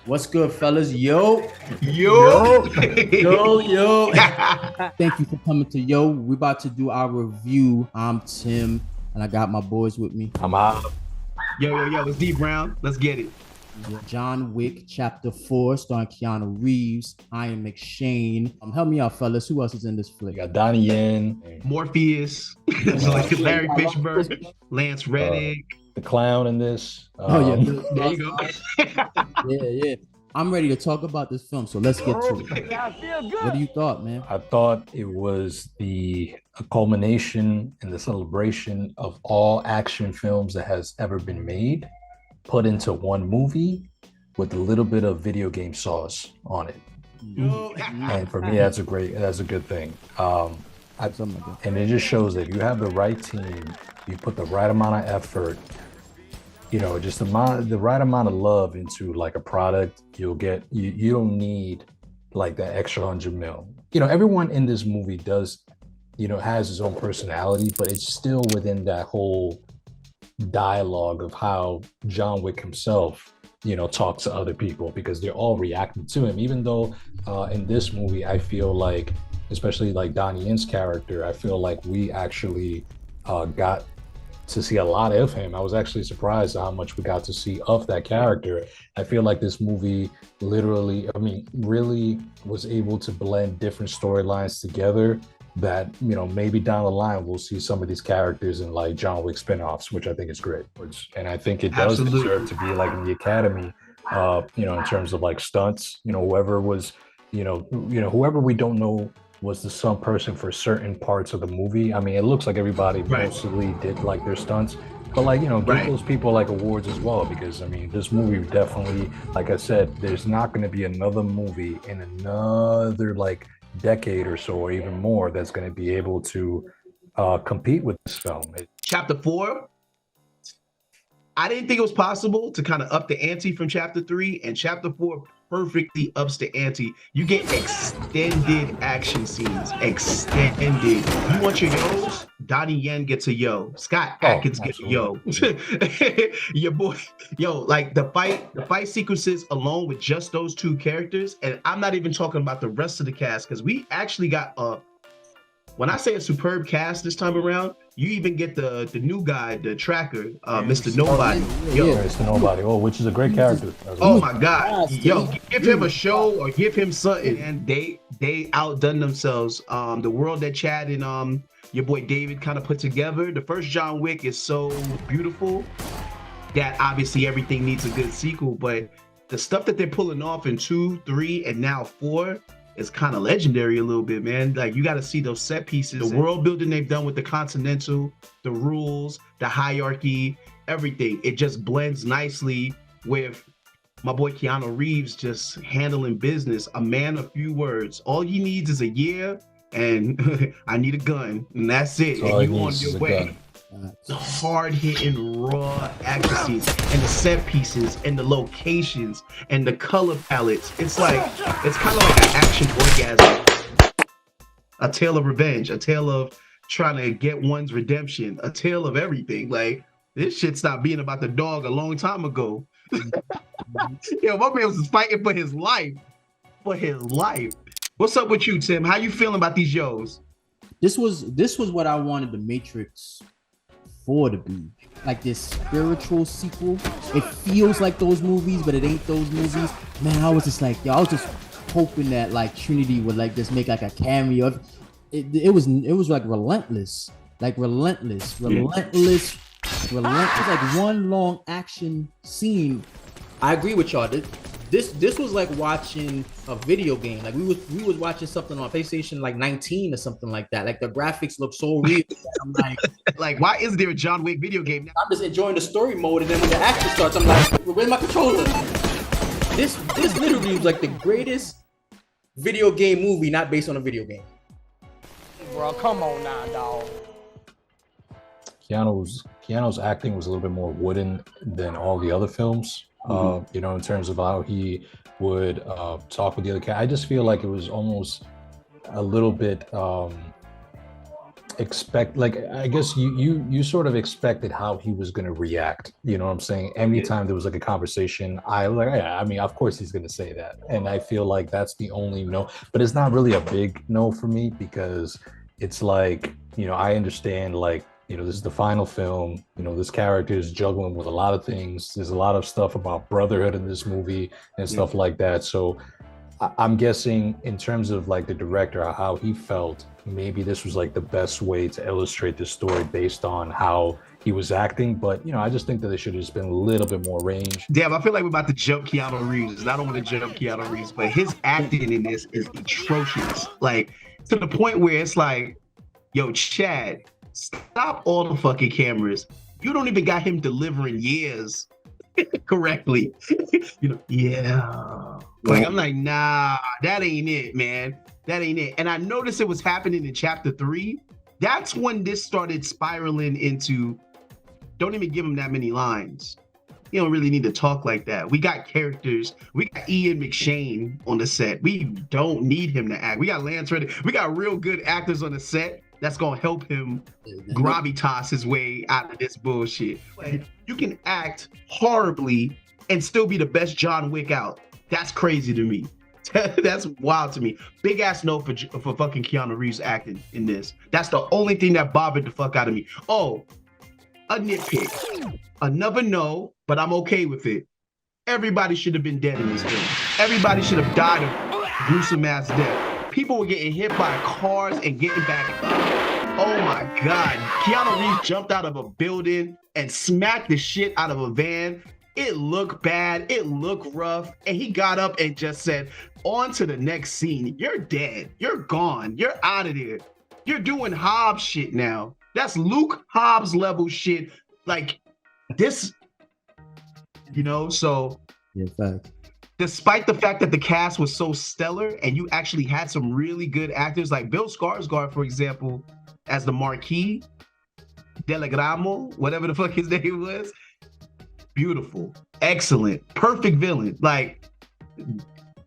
What's good, fellas? Yo, Yo. yo. Thank you for coming to Yo. We're about to do our review. I'm Tim, and I got my boys with me. I'm out. Yo, it's D Brown. Let's get it. John Wick Chapter 4, starring Keanu Reeves. I am McShane. Help me out, fellas. Who else is in this We flick? got Donnie in, Morpheus, Larry Fishburne, Lance Reddick. the clown in this. Yeah. There you go. Yeah. I'm ready to talk about this film, so let's get to it. What do you thought, man? I thought it was a culmination and the celebration of all action films that has ever been made, put into one movie with a little bit of video game sauce on it. And for me, that's a good thing. And it just shows that if you have the right team, you put the right amount of effort, just the right amount of love into like a product, you'll get, you don't need like that extra 100 mil. Everyone in this movie does, has his own personality, but it's still within that whole dialogue of how John Wick himself, talks to other people, because they're all reacting to him. Even though in this movie, I feel like, especially like Donnie Yen's character, I feel like we actually got to see a lot of him. I was actually surprised at how much we got to see of that character. I feel like this movie really was able to blend different storylines together that, maybe down the line, we'll see some of these characters in like John Wick spinoffs, which I think is great. And I think it does deserve to be like in the Academy, in terms of like stunts, whoever was, whoever we don't know was the stunt person for certain parts of the movie. I mean, it looks like everybody mostly did like their stunts, but like, give those people like awards as well, because I mean, this movie definitely, like I said, there's not going to be another movie in another like decade or so, or even more, that's going to be able to compete with this film. Chapter 4, I didn't think it was possible to kind of up the ante from Chapter 3, and Chapter 4 perfectly ups the ante. You get extended action scenes. Extended. You want your yo's? Donnie Yen gets a yo. Scott Adkins gets a yo. Your boy, like the fight sequences alone with just those two characters, and I'm not even talking about the rest of the cast, because we actually got when I say a superb cast this time around, you even get the new guy, the tracker, Mr. Nobody. Mr. Nobody. Which is a great character. Oh my God. Give him a show or give him something. And they outdone themselves. The world that Chad and your boy David kind of put together. The first John Wick is so beautiful that obviously everything needs a good sequel. But the stuff that they're pulling off in 2, 3, and now 4, it's kind of legendary a little bit, man. Like, you got to see those set pieces, the world building they've done with the Continental, the rules, the hierarchy, everything. It just blends nicely with my boy Keanu Reeves just handling business, a man of few words. All he needs is a year and I need a gun, and that's it. And you on your way. The hard-hitting raw action scenes and the set pieces and the locations and the color palettes. It's kind of like an action orgasm. A tale of revenge, a tale of trying to get one's redemption, a tale of everything. Like, this shit stopped being about the dog a long time ago. My man was fighting for his life. What's up with you, Tim? How you feeling about these yo's? This was what I wanted the Matrix 4 to be, like this spiritual sequel. It feels like those movies, but it ain't those movies. Man, I was just like, I was just hoping that like Trinity would like just make like a cameo. It was like relentless, like like one long action scene. I agree with y'all. This was like watching a video game. Like we was watching something on PlayStation like 19 or something like that. Like the graphics look so real. I'm like, why is there a John Wick video game now? I'm just enjoying the story mode, and then when the action starts, I'm like, where's my controller? This literally was like the greatest video game movie not based on a video game. Bro, come on now, dog. Keanu's acting was a little bit more wooden than all the other films. In terms of how he would talk with the other characters. I just feel like it was almost a little bit expect, like, I guess you sort of expected how he was going to react. You know what I'm saying? Anytime there was like a conversation, I like, yeah, I mean, of course he's going to say that. And I feel like that's the only no, but it's not really a big no for me because it's like, you know, I understand, like, you know, this is the final film, you know, this character is juggling with a lot of things. There's a lot of stuff about brotherhood in this movie and stuff like that. So I'm guessing in terms of like the director, how he felt, maybe this was like the best way to illustrate the story based on how he was acting. But, you know, I just think that there should have just been a little bit more range. Damn, I feel like we're about to jump Keanu Reeves. And I don't want to jump Keanu Reeves, but his acting in this is atrocious. Like, to the point where it's like, yo, Chad, stop all the fucking cameras. You don't even got him delivering years correctly. You know, yeah. Like, I'm like, nah, that ain't it, man. That ain't it. And I noticed it was happening in chapter 3. That's when this started spiraling into, don't even give him that many lines. You don't really need to talk like that. We got characters. We got Ian McShane on the set. We don't need him to act. We got Lance Reddick. We got real good actors on the set that's going to help him gravitas his way out of this bullshit. You can act horribly and still be the best John Wick out. That's crazy to me. That's wild to me. Big ass no for fucking Keanu Reeves acting in this. That's the only thing that bothered the fuck out of me. Oh, a nitpick. Another no, but I'm okay with it. Everybody should have been dead in this film. Everybody should have died of gruesome ass death. People were getting hit by cars and getting back up. Oh my God. Keanu Reeves jumped out of a building and smacked the shit out of a van. It looked bad. It looked rough. And he got up and just said, on to the next scene. You're dead. You're gone. You're out of there. You're doing Hobbs shit now. That's Luke Hobbs level shit. Like this, you know, so. Yeah, fact. Despite the fact that the cast was so stellar and you actually had some really good actors, like Bill Skarsgård, for example, as the Marquis, Delegramo, whatever the fuck his name was. Beautiful, excellent, perfect villain. Like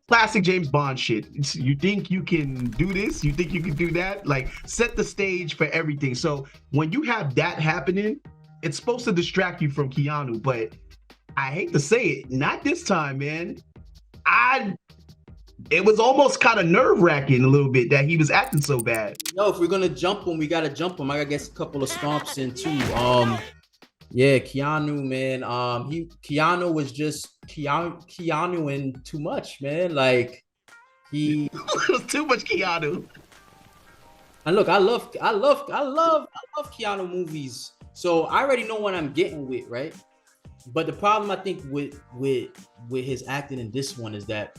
classic James Bond shit. You think you can do this? You think you can do that? Like set the stage for everything. So when you have that happening, it's supposed to distract you from Keanu, but I hate to say it, not this time, man. It was almost kind of nerve-wracking a little bit that he was acting so bad. If we're gonna jump him, we gotta jump him. I guess a couple of stomps in too. Yeah, Keanu, man. Keanu was just Keanu-ing too much, man. Like he it was too much Keanu. And look, I love Keanu movies. So I already know what I'm getting with, right? But the problem I think with his acting in this one is that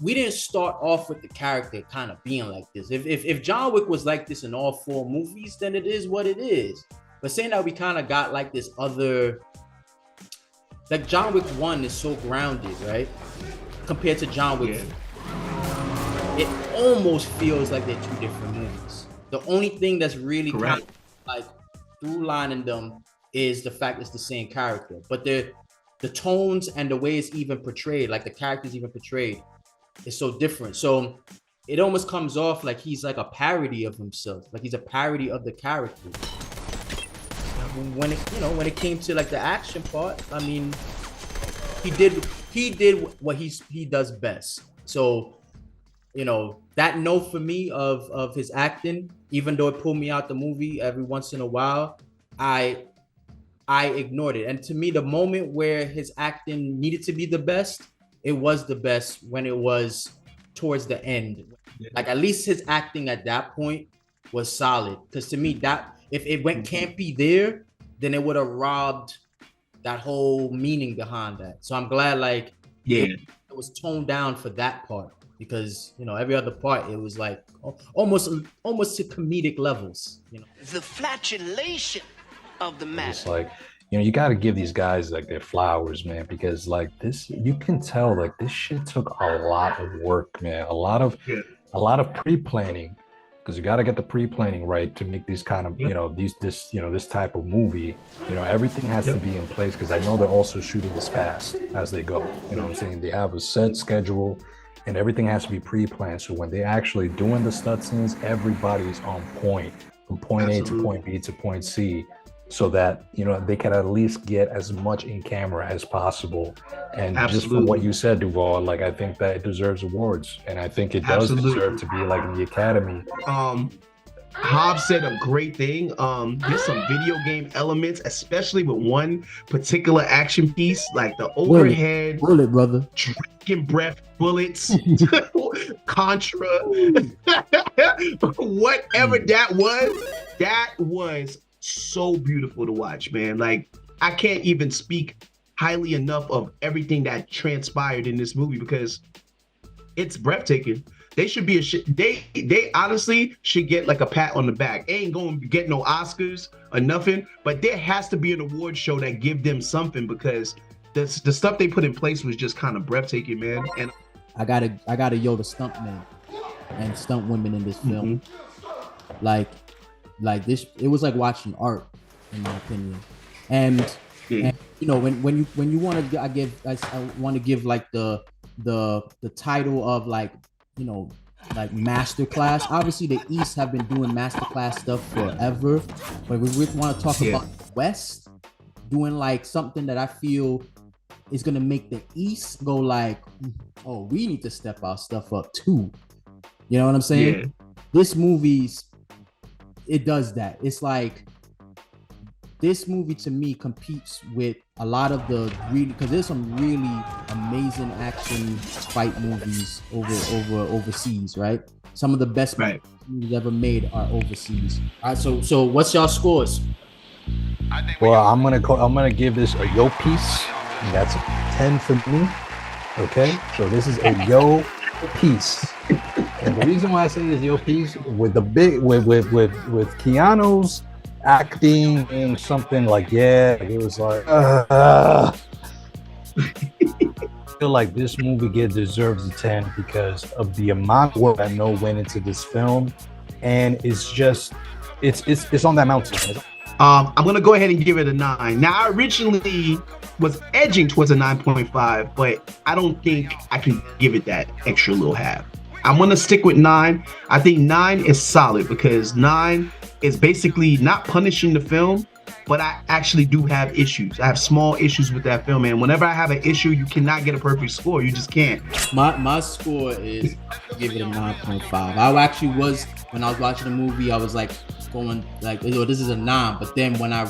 we didn't start off with the character kind of being like this. If John Wick was like this in all 4 movies, then it is what it is. But saying that we kind of got like this other, like John Wick 1 is so grounded, right? Compared to John Wick, it almost feels like they're 2 different movies. The only thing that's really kind of like through lining them is the fact it's the same character, but the tones and the way it's even portrayed, like the character's even portrayed, is so different. So it almost comes off like he's like a parody of himself, like he's a parody of the character. When it came to like the action part, I mean, he did what he does best. So, you know, that note for me of his acting, even though it pulled me out the movie every once in a while, I ignored it. And to me, the moment where his acting needed to be the best, it was the best when it was towards the end. Like at least his acting at that point was solid. Because to me, that if it went campy there, then it would have robbed that whole meaning behind that. So I'm glad it was toned down for that part, because you know every other part it was like almost to comedic levels. You know, the flatulation of the matter. It's like, you know, you got to give these guys like their flowers, man, because like this, you can tell like this shit took a lot of work, man, a lot of pre-planning, because you got to get the pre-planning right to make these kind of, you know, this type of movie. You know, everything has to be in place, because I know they're also shooting this fast as they go. You know what I'm saying? They have a set schedule and everything has to be pre-planned. So when they're actually doing the stunt scenes, everybody's on point. from point A to Absolutely. point B to point C, so that they can at least get as much in camera as possible. And just from what Absolutely. you said, Duval, like I think that it deserves awards, and I think it does Absolutely. deserve to be like in the Academy. Hobbs said a great thing. There's some video game elements, especially with one particular action piece, like the overhead bullet, brother, dragon breath bullets, Contra, whatever that was so beautiful to watch, man. Like I can't even speak highly enough of everything that transpired in this movie because it's breathtaking. They should be they honestly should get like a pat on the back. They ain't gonna get no Oscars or nothing, but there has to be an award show that give them something because the stuff they put in place was just kind of breathtaking, man. And I gotta yo the stuntmen and stunt women in this film. Like this, it was like watching art, in my opinion. And when you want to, I want to give like the title of like masterclass. Obviously, the East have been doing masterclass stuff forever, but we want to talk about the West doing like something that I feel is gonna make the East go like, oh, we need to step our stuff up too. You know what I'm saying? Yeah. This movie's, it does that. It's like this movie to me competes with a lot of the really, because there's some really amazing action fight movies overseas, right? Some of the best movies ever made are overseas. All right, so what's y'all scores? Well, I'm gonna give this a yo piece. And that's a 10 for me. Okay, so this is a yo piece. And the reason why I say this yo piece with Keanu's acting being something like it was like I feel like this movie deserves a 10 because of the amount of work I know went into this film, and it's just it's on that mountain. I'm gonna go ahead and give it a 9. Now I originally was edging towards a 9.5, but I don't think I can give it that extra little half. I'm gonna stick with 9. I think 9 is solid because 9 is basically not punishing the film, but I actually do have issues. I have small issues with that film, and whenever I have an issue, you cannot get a perfect score. You just can't. My score is, give it a 9.5. I actually was, when I was watching the movie, I was like going like, this is a 9. But then when I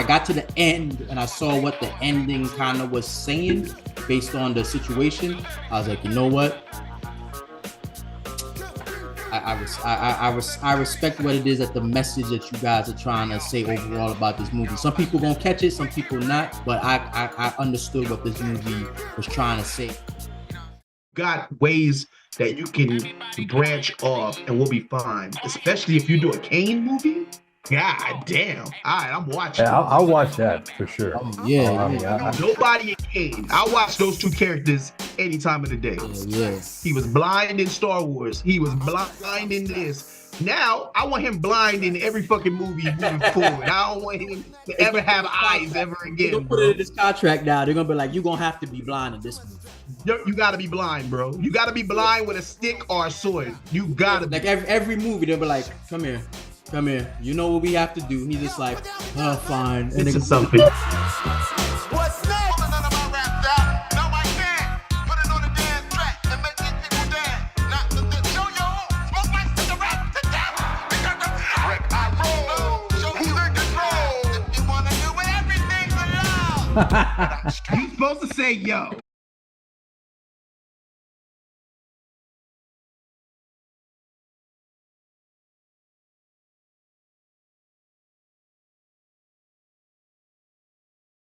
got to the end and I saw what the ending kind of was saying based on the situation, I was like, you know what? I respect what it is, that the message that you guys are trying to say overall about this movie. Some people gonna catch it, some people not, but I understood what this movie was trying to say. Got ways that you can branch off and we'll be fine, especially if you do a Kane movie. God damn. All right, I'm watching. Yeah, I'll watch that for sure. Nobody in Kane. I'll watch those two characters any time of the day. Yeah. He was blind in Star Wars. He was blind in this. Now, I want him blind in every fucking movie moving forward. I don't want him to ever have eyes ever again. They're gonna put it in this contract now. They're gonna be like, you're gonna have to be blind in this movie. You gotta be blind, bro. You gotta be blind with a stick or a sword. You gotta be. Like every movie, they'll be like, come here. You know what we have to do. He's just like, oh, fine. And this is something. What's next? No, I can't. Put it on the dance track and make these people dance. Not show your smoke like cigarette to death. Because the wreck I roll. Show who's in control. If you wanna do it, everything's allowed. You're supposed to say yo.